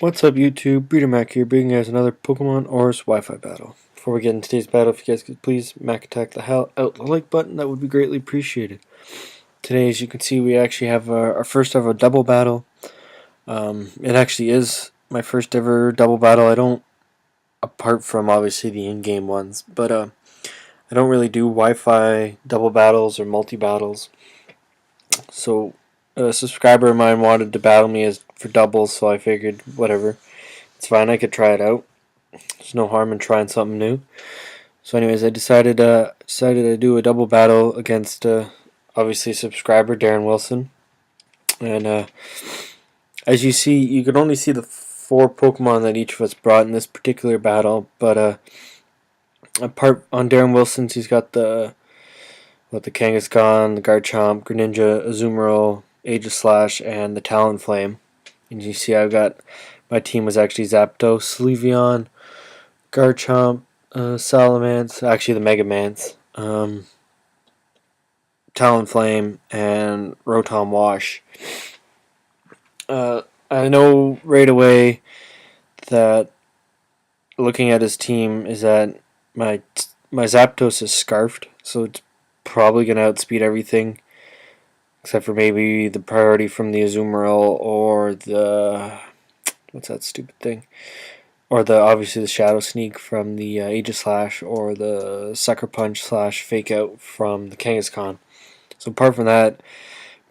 What's up YouTube, BreederMac here, bringing you guys another Pokemon ORAS Wi-Fi battle. Before we get into today's battle, if you guys could please Mac attack the hell out the like button, that would be greatly appreciated. Today, as you can see, we actually have our first ever double battle. It actually is my first ever double battle. I don't, apart from obviously the in-game ones, but I don't really do Wi-Fi double battles or multi-battles. So a subscriber of mine wanted to battle me for doubles, so I figured whatever, it's fine, I could try it out. There's no harm in trying something new. So anyways, I decided to do a double battle against obviously a subscriber, DarrenWilson. And as you see, you could only see the 4 Pokemon that each of us brought in this particular battle, but apart on DarrenWilson's, he's got the Kangaskhan, the Garchomp, Greninja, Azumarill, Aegislash, and the Talonflame. And you see I've got, my team was actually Zapdos, Sleeveon, Garchomp, Salamence, actually the Megamance, Talonflame, and Rotom Wash. I know right away that looking at his team is that my Zapdos is Scarfed, so it's probably going to outspeed everything except for maybe the priority from the Azumarill or the, what's that stupid thing, or obviously the Shadow Sneak from the Aegislash, or the Sucker Punch / Fake Out from the Kangaskhan. So apart from that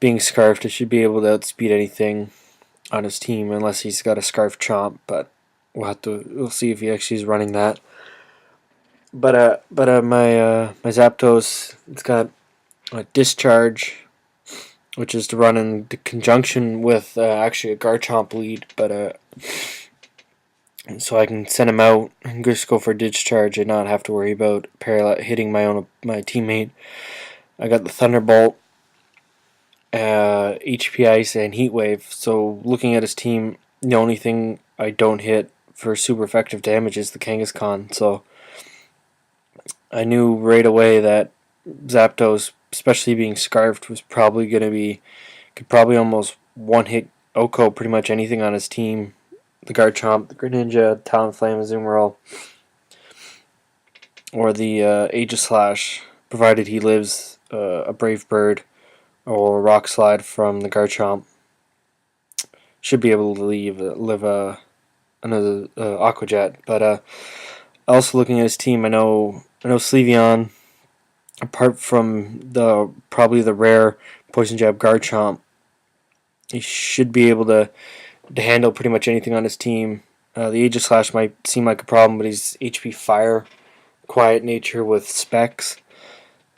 being Scarfed, it should be able to outspeed anything on his team unless he's got a Scarf Chomp, but we'll see if he actually is running that. But my Zapdos, it's got a Discharge, which is to run in conjunction with actually a Garchomp lead, but so I can send him out and just go for Discharge and not have to worry about hitting my teammate. I got the Thunderbolt, HP Ice, and Heat Wave. So looking at his team, the only thing I don't hit for super effective damage is the Kangaskhan. So I knew right away that Zapdos, especially being Scarfed, was probably going to could probably almost one-hit OHKO pretty much anything on his team. The Garchomp, the Greninja, Talonflame, Azumarill, or the Aegislash, provided he lives a Brave Bird or Rock Slide from the Garchomp. Should be able to live another Aqua Jet. But also looking at his team, I know Sleeveon, apart from probably the rare Poison Jab Garchomp, he should be able to handle pretty much anything on his team. The Aegislash might seem like a problem, but he's HP Fire, Quiet Nature with Specs.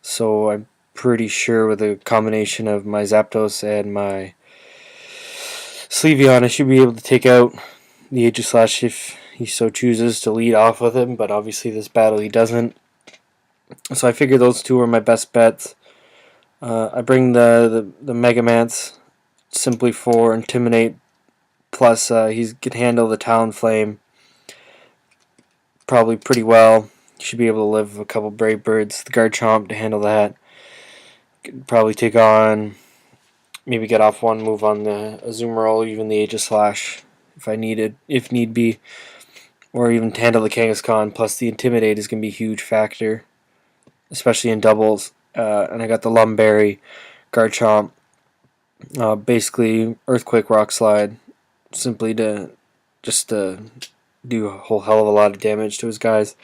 So I'm pretty sure with a combination of my Zapdos and my Sleeveon, I should be able to take out the Aegislash if he so chooses to lead off with him, but obviously this battle he doesn't. So I figure those two are my best bets. I bring the Megamance simply for Intimidate, plus he can handle the Talonflame probably pretty well. He should be able to live a couple Brave Birds. The Garchomp to handle that. Could probably take on, maybe get off one move on the Azumarill, even the Aegislash if need be, or even to handle the Kangaskhan. Plus the Intimidate is going to be a huge factor, especially in doubles. And I got the Lumberry, Garchomp, basically Earthquake, Rock Slide, simply to do a whole hell of a lot of damage to his guys.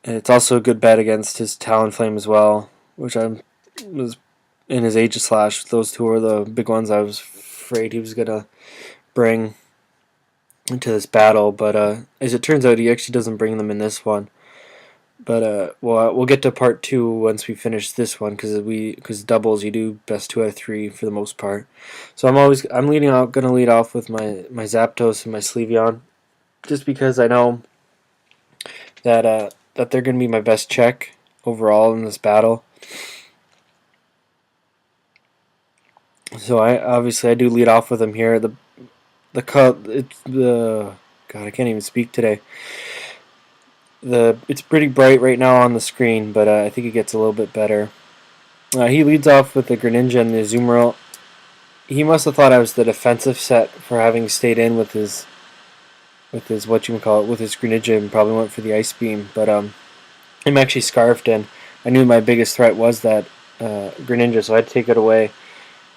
And it's also a good bet against his Talonflame as well, which was in his Aegislash. Those two are the big ones I was afraid he was gonna bring into this battle, but as it turns out, he actually doesn't bring them in this one. But we'll get to part 2 once we finish this one, because doubles you do best 2 out of 3 for the most part. So I'm gonna lead off with my Zapdos and my Sleeveon, just because I know that they're gonna be my best check overall in this battle. So I do lead off with them here. God, I can't even speak today. It's pretty bright right now on the screen, but I think it gets a little bit better. He leads off with the Greninja and the Azumarill. He must have thought I was the defensive set for having stayed in with his with his with his Greninja, and probably went for the Ice Beam. But I'm actually scarfed, and I knew my biggest threat was that Greninja, so I had to take it away.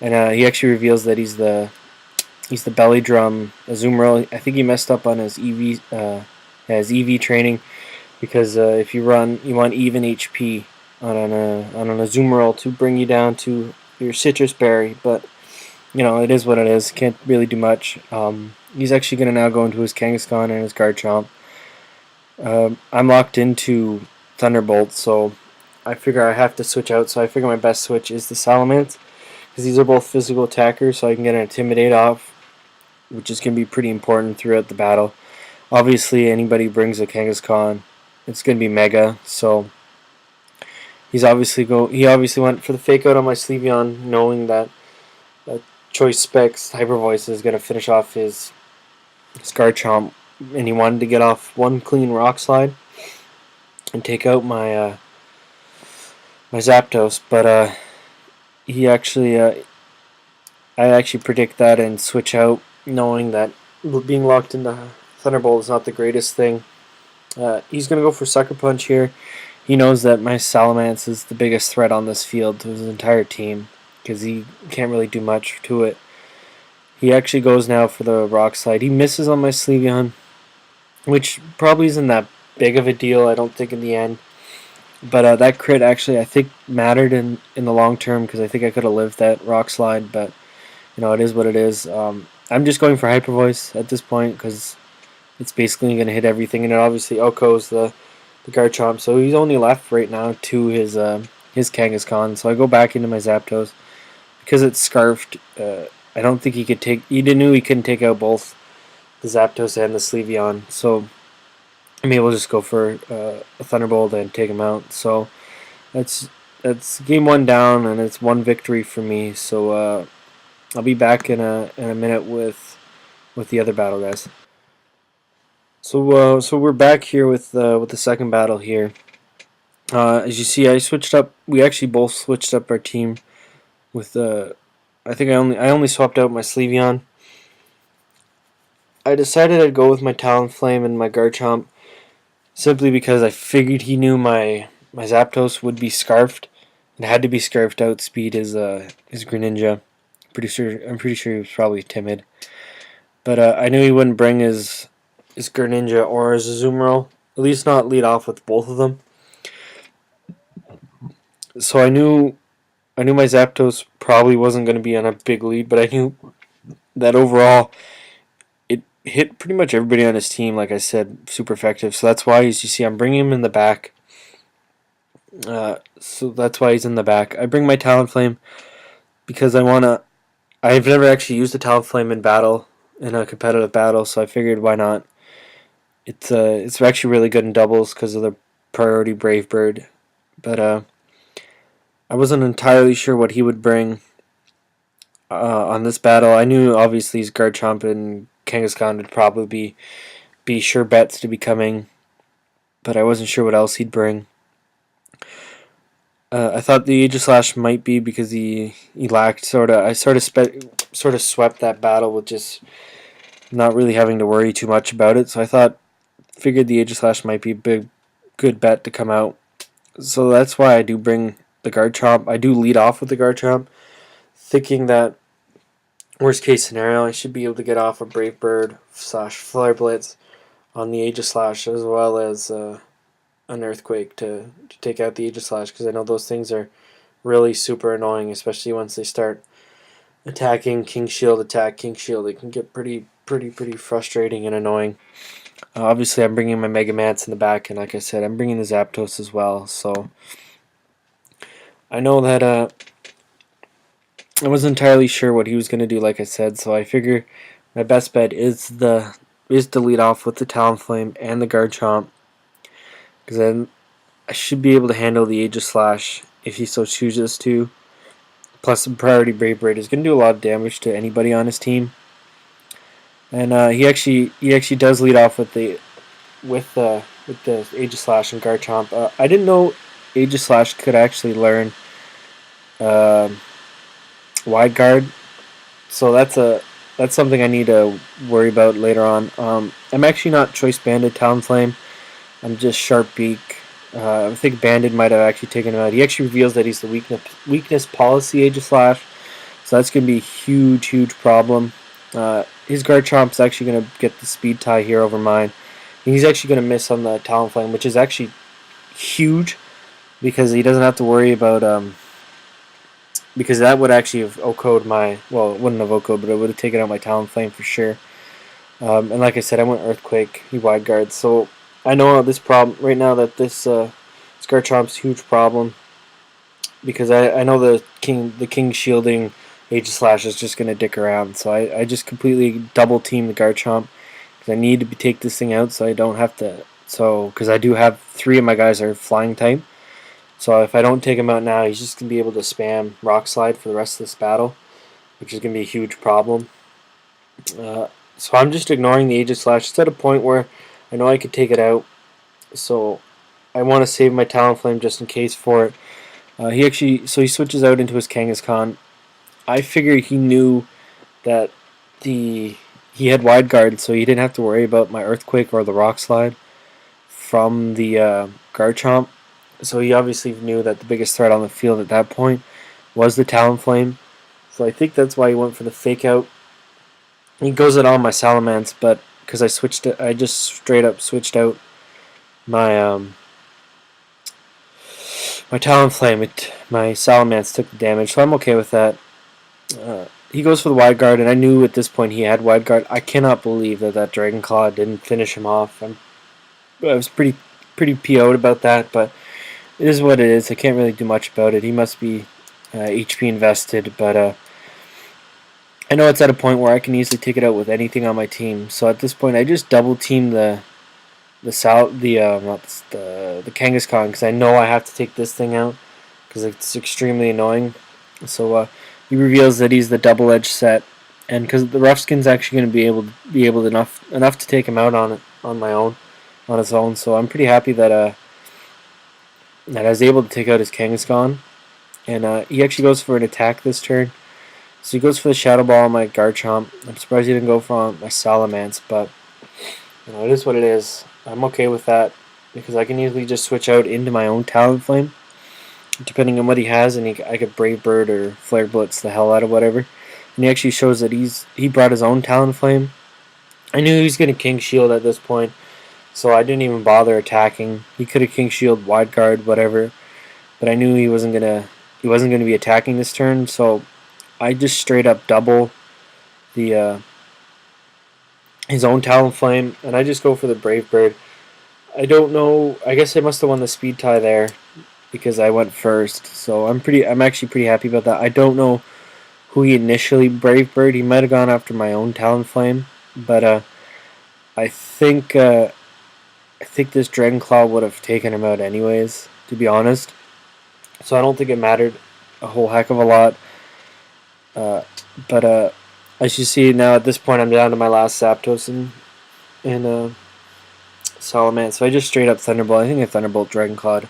And he actually reveals that he's the belly drum Azumarill. I think he messed up on his his EV training, because if you want even HP on an Azumarill to bring you down to your Citrus Berry, but it is what it is. Can't really do much. He's actually going to now go into his Kangaskhan and his Garchomp. I'm locked into Thunderbolt, so I figure I have to switch out. So I figure my best switch is the Salamence, because these are both physical attackers, so I can get an Intimidate off, which is going to be pretty important throughout the battle. Obviously, anybody who brings a Kangaskhan, it's going to be Mega, so he obviously went for the fake out on my Sleeveon, knowing that Choice Specs Hyper Voice is going to finish off his Garchomp, and he wanted to get off one clean Rock Slide and take out my my Zapdos, but he actually I actually predict that and switch out, knowing that being locked into Thunderbolt is not the greatest thing. He's going to go for Sucker Punch here. He knows that my Salamence is the biggest threat on this field to his entire team, because he can't really do much to it. He actually goes now for the Rock Slide. He misses on my Sleeveon, which probably isn't that big of a deal, I don't think, in the end. But that crit actually, I think, mattered in the long term, because I think I could have lived that Rock Slide, but it is what it is. I'm just going for Hyper Voice at this point, because it's basically going to hit everything, and it obviously OHKOs the Garchomp, so he's only left right now to his Kangaskhan. So I go back into my Zapdos, because it's scarfed. I don't think he could take. He knew he couldn't take out both the Zapdos and the Sleeveon, so I'm able to just go for a Thunderbolt and take him out. So that's game one down, and it's one victory for me. So I'll be back in a minute with the other battle, guys. So we're back here with the second battle here. As you see, I switched up. We actually both switched up our team with I think I only swapped out my Sleeveon. I decided I'd go with my Talonflame and my Garchomp, simply because I figured he knew my Zapdos would be scarfed. It had to be scarfed to outspeed his Greninja. I'm pretty sure he was probably timid, but I knew he wouldn't bring his Greninja or his Azumarill, at least not lead off with both of them. So I knew my Zapdos probably wasn't going to be on a big lead, but I knew that overall it hit pretty much everybody on his team, like I said, super effective. So that's why, as you see, I'm bringing him in the back. So that's why he's in the back. I bring my Talonflame because I've never actually used a Talonflame in battle, in a competitive battle, so I figured why not. It's actually really good in doubles because of the priority Brave Bird, but I wasn't entirely sure what he would bring on this battle. I knew obviously his Garchomp and Kangaskhan would probably be sure bets to be coming, but I wasn't sure what else he'd bring. I thought the Aegislash might be because he lacked I sort of swept that battle with just not really having to worry too much about it. So I figured the Aegislash might be a good bet to come out. So that's why I do bring the Garchomp. I do lead off with the Garchomp, thinking that worst case scenario I should be able to get off a Brave Bird / Flare Blitz on the Aegislash, as well as an Earthquake to take out the Aegislash, because I know those things are really super annoying, especially once they start attacking King Shield, attack King Shield. It can get pretty frustrating and annoying. Obviously, I'm bringing my Mega Mance in the back, and like I said, I'm bringing the Zapdos as well. So I know that I wasn't entirely sure what he was going to do, like I said. So I figure my best bet is to lead off with the Talonflame and the Garchomp, because then I should be able to handle the Aegislash if he so chooses to. Plus, the priority Brave Bird is going to do a lot of damage to anybody on his team. And he actually does lead off with the Aegislash and Garchomp. I didn't know Aegislash could actually learn Wide Guard, so that's that's something I need to worry about later on. I'm actually not Choice Banded Talonflame. I'm just Sharp Beak. I think Banded might have actually taken him out. He actually reveals that he's the weakness policy Aegislash, so that's going to be a huge problem. His Garchomp's actually going to get the speed tie here over mine. And he's actually going to miss on the Talonflame, which is actually huge because he doesn't have to worry about because that would actually have OHKO'd my, well, it wouldn't have OHKO'd, but it would have taken out my Talonflame for sure. And like I said, I went Earthquake, he Wide Guard, so I know this problem right now that this Garchomp's huge problem because I know the king shielding Aegislash is just gonna dick around, so I just completely double team the Garchomp because I need to take this thing out so I don't have to. So because I do have 3 of my guys are flying type, so if I don't take him out now, he's just gonna be able to spam Rock Slide for the rest of this battle, which is gonna be a huge problem. So I'm just ignoring the Aegislash. It's at a point where I know I could take it out, so I want to save my Talonflame just in case for it. He switches out into his Kangaskhan. I figured he knew that he had Wide Guard, so he didn't have to worry about my Earthquake or the Rock Slide from the Garchomp. So he obviously knew that the biggest threat on the field at that point was the Talonflame. So I think that's why he went for the Fake Out. He goes it on my Salamence, but because I just straight up switched out my my Talonflame. My Salamence took the damage, so I'm okay with that. He goes for the Wide Guard, and I knew at this point he had Wide Guard. I cannot believe that Dragon Claw didn't finish him off. I was pretty PO'd about that, but it is what it is. I can't really do much about it. He must be HP invested, but I know it's at a point where I can easily take it out with anything on my team. So at this point, I just double team the Kangaskhan because I know I have to take this thing out because it's extremely annoying. So he reveals that he's the double edge set, and because the Rough Skin's actually going to be able enough to take him out on its own. So I'm pretty happy that I was able to take out his Kangaskhan, and he actually goes for an attack this turn. So he goes for the Shadow Ball on my Garchomp. I'm surprised he didn't go for my Salamence, but it is what it is. I'm okay with that because I can easily just switch out into my own Talonflame, depending on what he has, and I could Brave Bird or Flare Blitz the hell out of whatever. And he actually shows that he brought his own Talonflame. I knew he was going to King Shield at this point, so I didn't even bother attacking. He could have King Shield, Wide Guard, whatever, but I knew he wasn't gonna be attacking this turn, so I just straight up double the his own Talonflame, and I just go for the Brave Bird. I don't know. I guess I must have won the speed tie there because I went first. So I'm actually pretty happy about that. I don't know who he initially Brave Bird. He might have gone after my own Talonflame, but I think this Dragon Claw would have taken him out anyways, to be honest. So I don't think it mattered a whole heck of a lot. But as you see now, at this point, I'm down to my last Zapdos and Salamence. So I just straight up Thunderbolt. I think I Thunderbolt Dragon Clawed,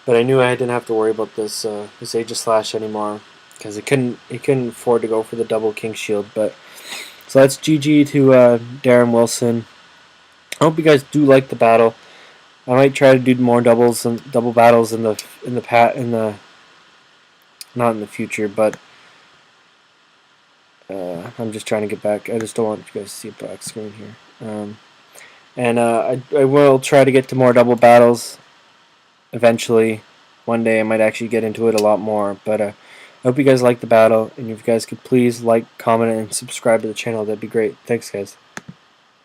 but I knew I didn't have to worry about this Aegislash anymore because it couldn't afford to go for the double King Shield. But so that's GG to DarrenWilson. I hope you guys do like the battle. I might try to do more double battles not in the future, but. I'm just trying to get back. I just don't want you guys to see a black screen here. I will try to get to more double battles eventually. One day I might actually get into it a lot more. But I hope you guys like the battle, and if you guys could please like, comment, and subscribe to the channel, that'd be great. Thanks, guys.